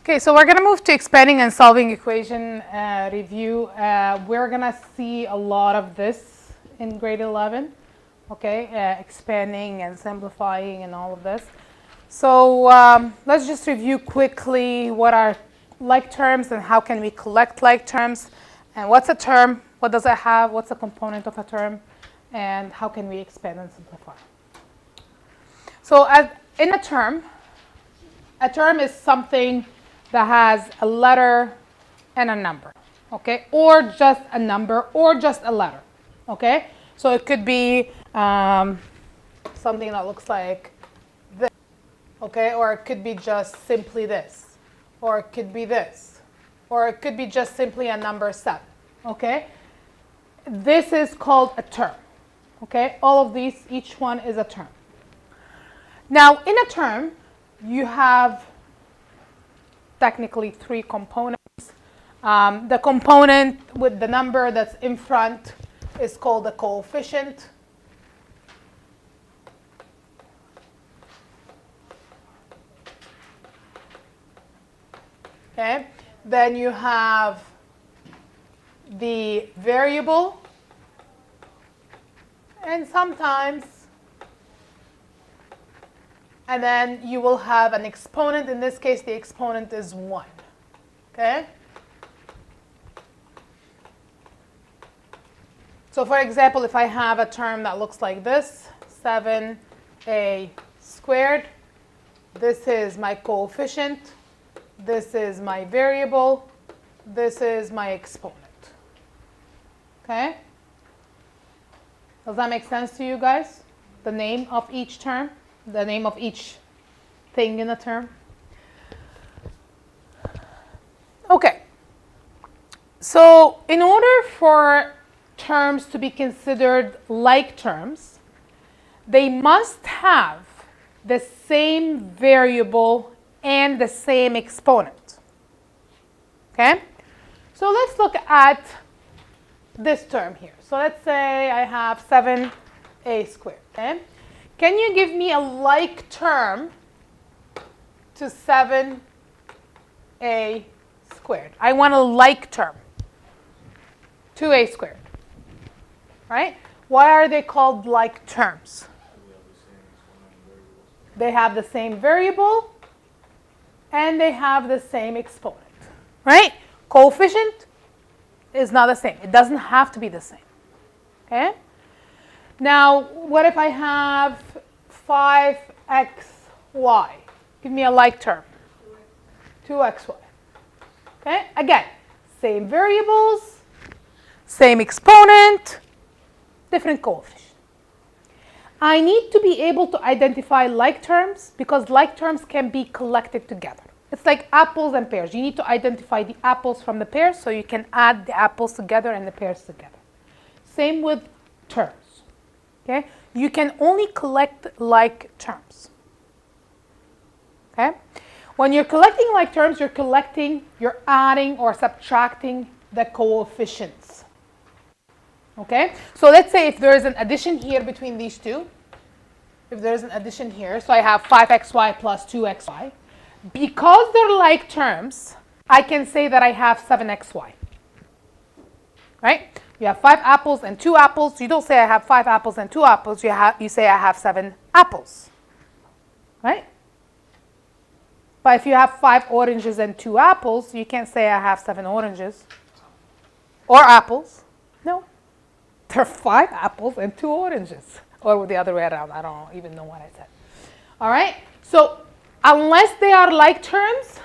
Okay, so we're going to move to expanding and solving equation review. We're going to see a lot of this in grade 11, okay, expanding and simplifying and all of this. So let's just review quickly what are like terms and how can we collect like terms, and what's a term, what does it have, what's a component of a term, and how can we expand and simplify. So in a term is something that has a letter and a number, okay, or just a number or just a letter, okay. So it could be something that looks like this, okay, or it could be just simply this, or it could be this, or it could be just simply a number 7, okay. This is called a term, okay. All of these, each one is a term. Now in a term you have technically 3 components. The component with the number that's in front is called the coefficient. Okay. Then you have the variable, and sometimes, and then you will have an exponent. In this case, the exponent is 1. Okay? So for example, if I have a term that looks like this, 7a squared, this is my coefficient, this is my variable, this is my exponent. Okay? Does that make sense to you guys? The name of each term? The name of each thing in a term. Okay. So in order for terms to be considered like terms, they must have the same variable and the same exponent. Okay? So let's look at this term here. So let's say I have 7a squared. Okay? Can you give me a like term to 7a squared? I want a like term to a squared, right? Why are they called like terms? They have the same variable and they have the same exponent, right? Coefficient is not the same. It doesn't have to be the same, okay? Now, what if I have 5xy? Give me a like term. 2xy. Okay? Again, same variables, same exponent, different coefficient. I need to be able to identify like terms because like terms can be collected together. It's like apples and pears. You need to identify the apples from the pears so you can add the apples together and the pears together. Same with terms. Okay? You can only collect like terms. Okay? When you're collecting like terms, you're adding or subtracting the coefficients. Okay? So let's say if there is an addition here between these two, if there is an addition here, so I have 5xy plus 2xy, because they're like terms, I can say that I have 7xy. Right? You have 5 apples and 2 apples. You don't say I have 5 apples and 2 apples. You say I have 7 apples. Right? But if you have 5 oranges and 2 apples, you can't say I have 7 oranges or apples. No. There are 5 apples and 2 oranges. Or the other way around. I don't even know what I said. All right? So unless they are like terms,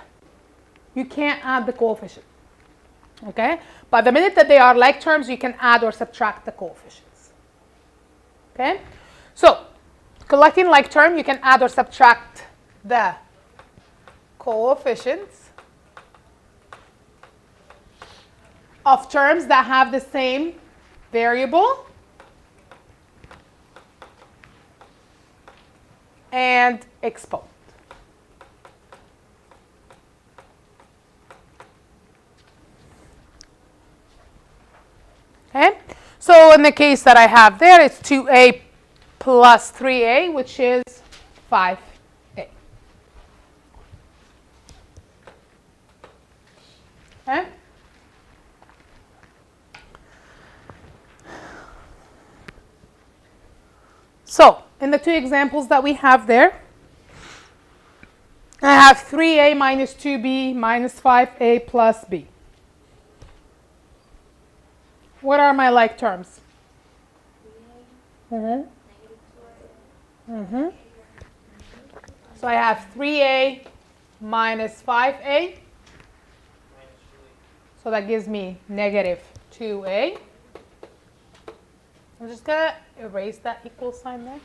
you can't add the coefficient. Okay? But the minute that they are like terms, you can add or subtract the coefficients. Okay? So, collecting like term, you can add or subtract the coefficients of terms that have the same variable and exponent. Okay? So in the case that I have there, it's 2a plus 3a, which is 5a. in the two examples that we have there, I have 3a minus 2b minus 5a plus b. What are my like terms? So I have 3a minus 5a. So that gives me negative 2a. I'm just going to erase that equal sign there.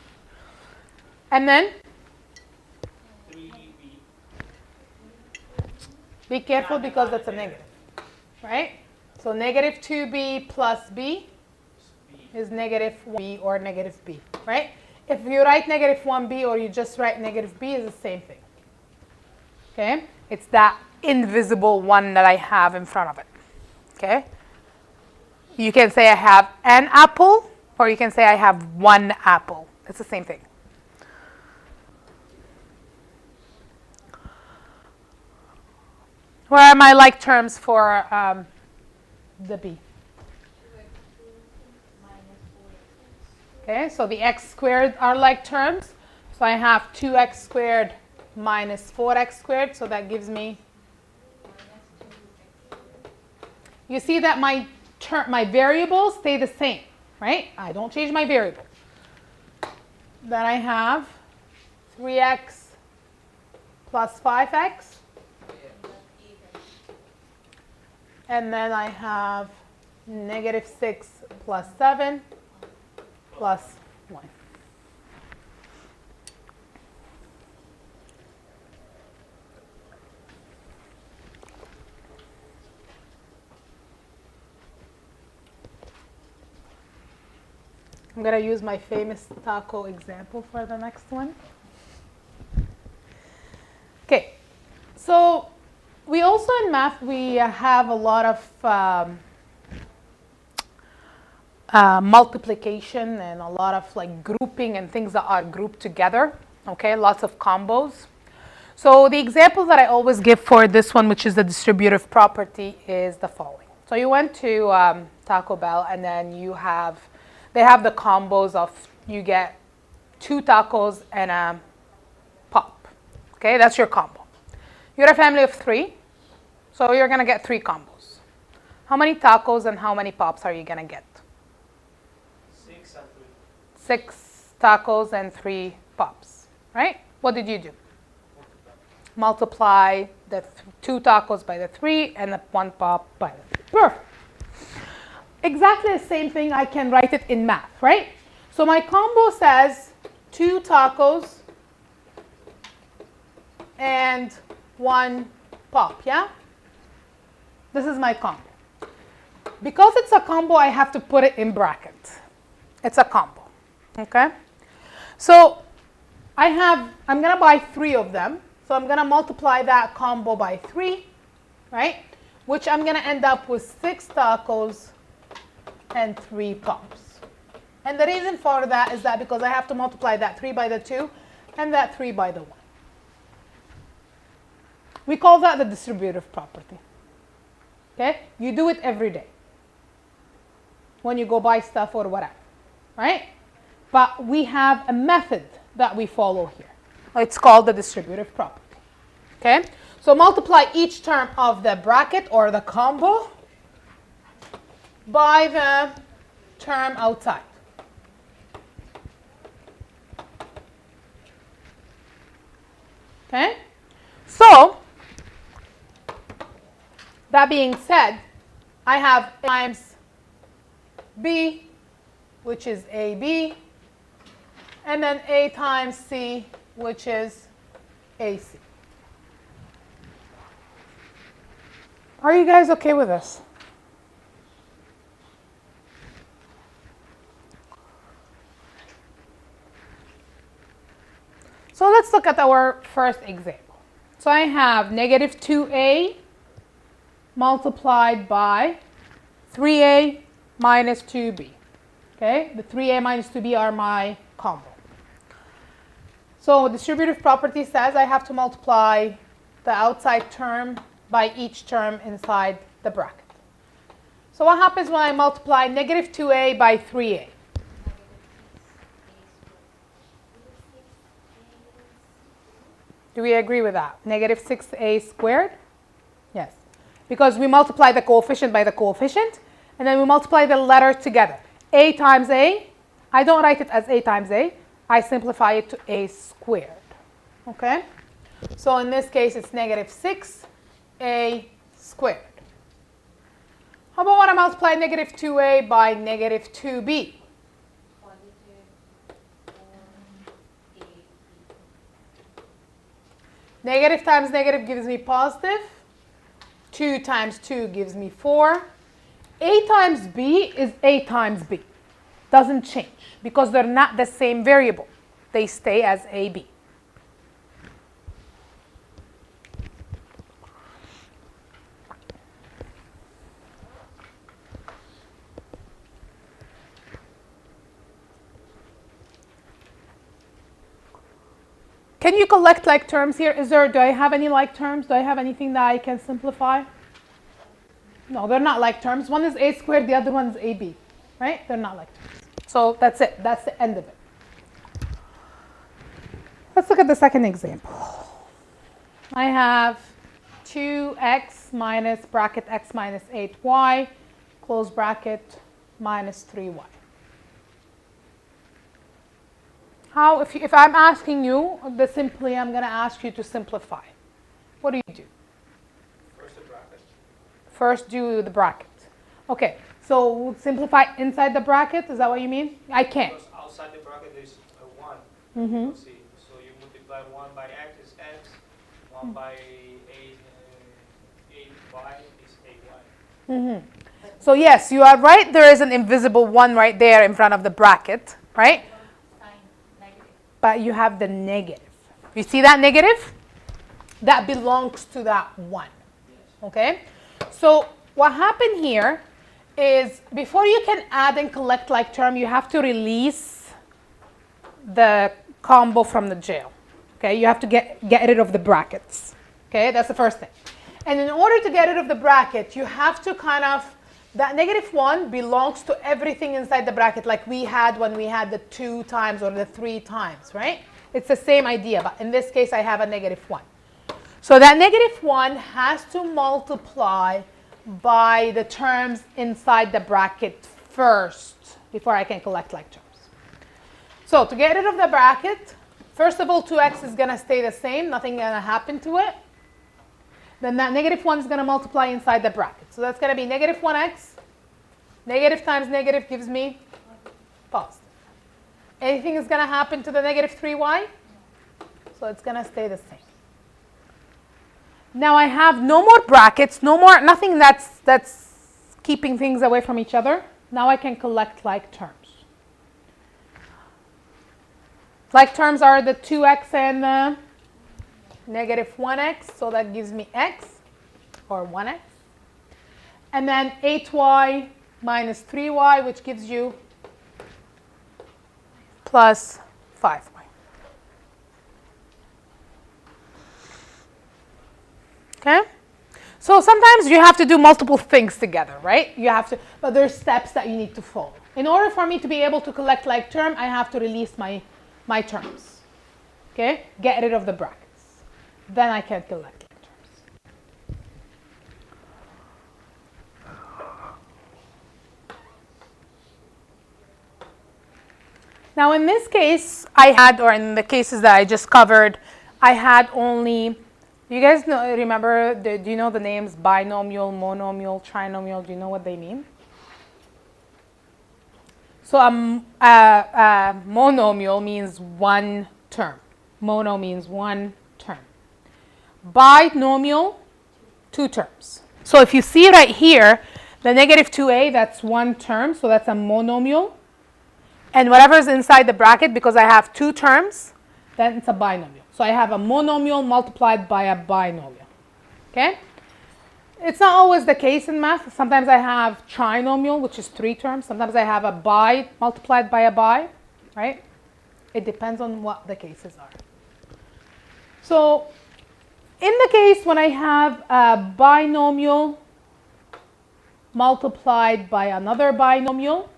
And then, be careful because that's a negative, right? So negative 2b plus b is negative 1b or negative b, right? If you write negative 1b or you just write negative b, is the same thing. Okay? It's that invisible one that I have in front of it. Okay? You can say I have an apple, or you can say I have one apple. It's the same thing. What are my like terms for the b? Okay, so the x squared are like terms. So I have 2x squared minus 4x squared. So that gives me, you see that my variables stay the same, right? I don't change my variable. Then I have 3x plus 5x. And then I have negative 6 plus 7 plus 1. I'm going to use my famous taco example for the next one. Okay, so we also in math, we have a lot of multiplication and a lot of like grouping and things that are grouped together, okay, lots of combos. So the example that I always give for this one, which is the distributive property, is the following. So you went to Taco Bell and then they have the combos of, you get 2 tacos and a pop, okay, that's your combo. You're a family of 3, so you're going to get 3 combos. How many tacos and how many pops are you going to get? 6 and 3. 6 tacos and 3 pops, right? What did you do? Multiply the 2 tacos by the 3 and the 1 pop by the 3. Perfect. Exactly the same thing, I can write it in math, right? So my combo says 2 tacos and 1 pop, yeah? This is my combo. Because it's a combo, I have to put it in brackets. It's a combo, okay? So I'm going to buy 3 of them. So I'm going to multiply that combo by 3, right? Which I'm going to end up with 6 tacos and 3 pops. And the reason for that is that because I have to multiply that 3 by the 2 and that 3 by the 1. We call that the distributive property. Okay? You do it every day when you go buy stuff or whatever, right? But we have a method that we follow here. It's called the distributive property. Okay? So multiply each term of the bracket or the combo by the term outside. Okay? So, that being said, I have A times B, which is AB, and then A times C, which is AC. Are you guys okay with this? So let's look at our first example. So I have negative 2a multiplied by 3a minus 2b. Okay, the 3a minus 2b are my combo. So distributive property says I have to multiply the outside term by each term inside the bracket. So what happens when I multiply negative 2a by 3a? Do we agree with that? Negative 6a squared? Yes. Because we multiply the coefficient by the coefficient, and then we multiply the letter together. A times a, I don't write it as a times a, I simplify it to a squared. Okay? So in this case, it's negative 6a squared. How about when I multiply negative 2a by negative 2b? Negative times negative gives me positive. 2 times 2 gives me 4. A times b is a times b. Doesn't change because they're not the same variable. They stay as ab. Can you collect like terms here? Do I have any like terms? Do I have anything that I can simplify? No, they're not like terms. One is a squared, the other one is ab, right? They're not like terms. So that's it. That's the end of it. Let's look at the second example. I have 2x minus bracket x minus 8y, close bracket, minus 3y. How, if I'm asking you, simply I'm going to ask you to simplify. What do you do? First the bracket. First do the bracket. Okay, so simplify inside the bracket, is that what you mean? I can't. Because outside the bracket there's a 1. Mm-hmm. See, so you multiply 1 by x is x, 1 by 8y is 8y. Mm-hmm. So yes, you are right. There is an invisible 1 right there in front of the bracket, right? But you have the negative. You see that negative? That belongs to that 1. Okay? So what happened here is before you can add and collect like term, you have to release the combo from the jail. Okay? You have to get rid of the brackets. Okay? That's the first thing. And in order to get rid of the bracket, you have to that negative 1 belongs to everything inside the bracket like we had when we had the 2 times or the 3 times, right? It's the same idea, but in this case I have a negative 1. So that negative 1 has to multiply by the terms inside the bracket first before I can collect like terms. So to get rid of the bracket, first of all 2x is going to stay the same, nothing going to happen to it. Then that negative 1 is going to multiply inside the bracket. So that's going to be negative 1x. Negative times negative gives me positive. Anything is going to happen to the negative 3y? So it's going to stay the same. Now I have no more brackets, nothing that's keeping things away from each other. Now I can collect like terms. Like terms are the 2x and the negative 1x, so that gives me x, or 1x. And then 8y minus 3y, which gives you plus 5y. Okay? So sometimes you have to do multiple things together, right? But there's steps that you need to follow. In order for me to be able to collect like term, I have to release my terms. Okay? Get rid of the bracket. Then I can collect like terms. Now in this case, or in the cases that I just covered, I had only, you guys remember, do you know the names binomial, monomial, trinomial? Do you know what they mean? So a monomial means one term. Mono means one term. Binomial, 2 terms. So if you see right here, the negative 2a, that's one term, so that's a monomial. And whatever is inside the bracket, because I have 2 terms, then it's a binomial. So I have a monomial multiplied by a binomial. Okay? It's not always the case in math. Sometimes I have trinomial, which is 3 terms. Sometimes I have a bi multiplied by a bi, right? It depends on what the cases are. So in the case when I have a binomial multiplied by another binomial,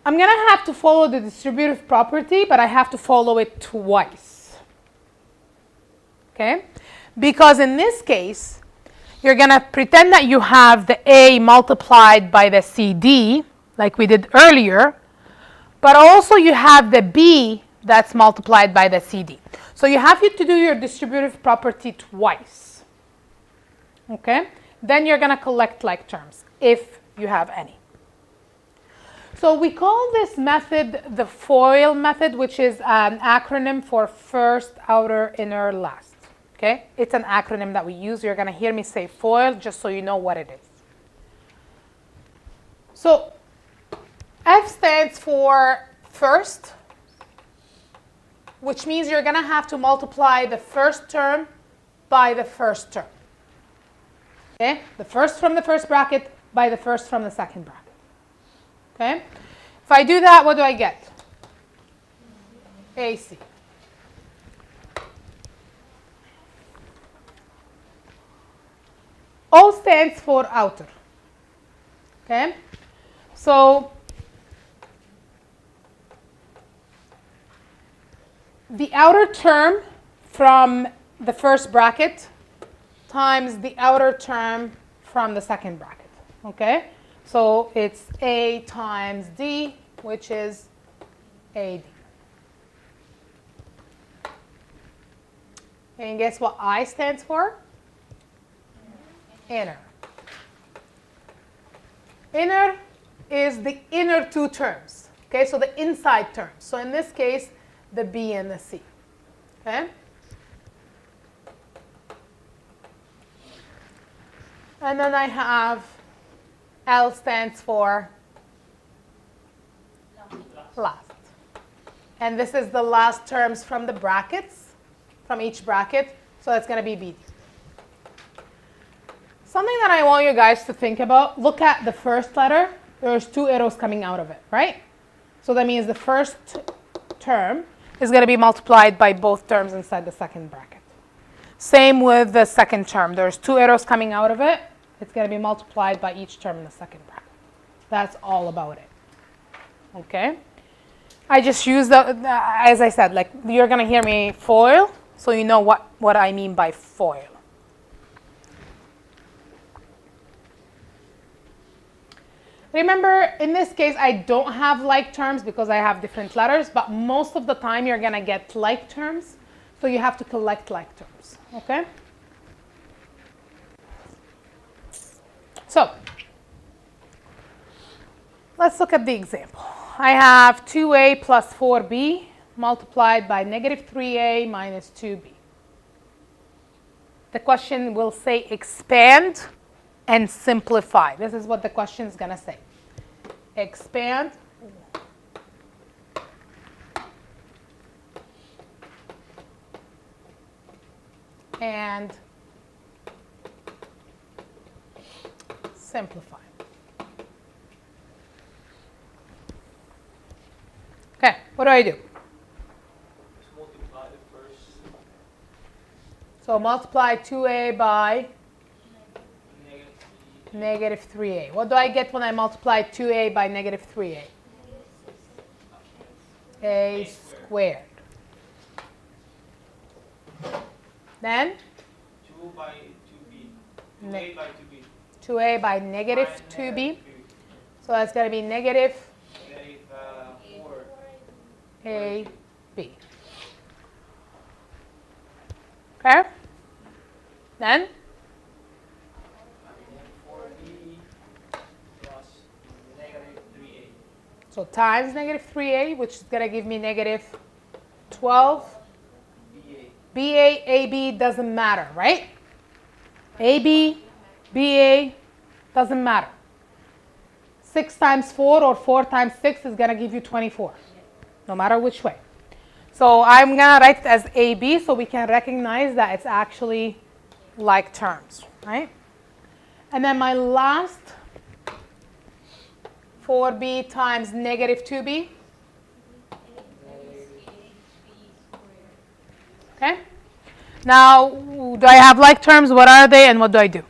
I'm going to have to follow the distributive property, but I have to follow it twice. okay? Because in this case, you're going to pretend that you have the A multiplied by the CD, like we did earlier, but also you have the B that's multiplied by the CD. So you have to do your distributive property twice, okay? Then you're going to collect like terms, if you have any. So we call this method the FOIL method, which is an acronym for first, outer, inner, last. Okay? It's an acronym that we use. You're going to hear me say FOIL just so you know what it is. So F stands for first, which means you're going to have to multiply the first term by the first term. Okay? The first from the first bracket by the first from the second bracket. Okay? If I do that, what do I get? AC. O stands for outer. Okay? So the outer term from the first bracket times the outer term from the second bracket. Okay? So it's A times D, which is AD. And guess what I stands for? Inner. Inner is the inner two terms. Okay, so the inside terms. So in this case, the B and the C. Okay? And then I have L stands for last. And this is the last terms from the brackets, from each bracket. So that's going to be BD. Something that I want you guys to think about, look at the first letter. There's two arrows coming out of it, right? So that means the first term is going to be multiplied by both terms inside the second bracket. Same with the second term. There's two arrows coming out of it. It's going to be multiplied by each term in the second bracket. That's all about it. Okay? I just use as I said, like you're going to hear me FOIL, so you know what I mean by FOIL. Remember, in this case, I don't have like terms because I have different letters, but most of the time you're going to get like terms, so you have to collect like terms. Okay? So, let's look at the example. I have 2a plus 4b multiplied by negative 3a minus 2b. The question will say expand and simplify. This is what the question is going to say. Expand and simplify. Okay, what do I do? Just multiply the first. So multiply 2a by Negative three. negative 3a. What do I get when I multiply 2a by negative 3a? A squared. Then 2 by 2b. Ne- 2a by 2b. 2a by negative 2b. So that's going to be negative Negative 4. ab. Okay? Then 4b plus negative 3a. so times negative 3a, which is going to give me negative 12. ba. BA, AB doesn't matter, right? AB, BA doesn't matter. 6 times 4 or 4 times 6 is going to give you 24, no matter which way. So I'm going to write it as AB so we can recognize that it's actually like terms, right? And then my last 4b times negative 2b. Okay? Now, do I have like terms? What are they and what do I do?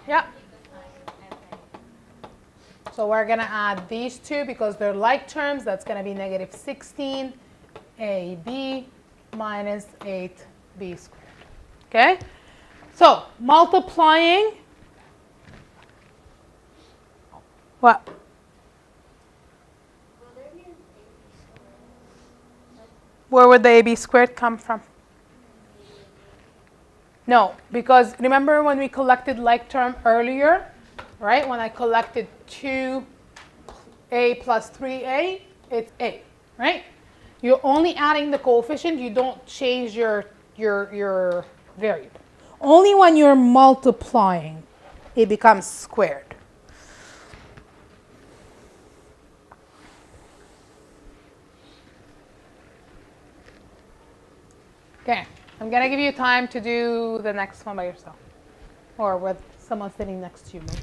Yeah. So we're going to add these two because they're like terms. That's going to be negative 16 AB minus 8B squared. Okay? So multiplying, what? Where would the AB squared come from? No, because remember when we collected like term earlier, right? When I collected 2A plus 3A, it's A, right? You're only adding the coefficient. You don't change your variable. Only when you're multiplying, it becomes squared. Okay, I'm going to give you time to do the next one by yourself or with someone sitting next to you. Maybe.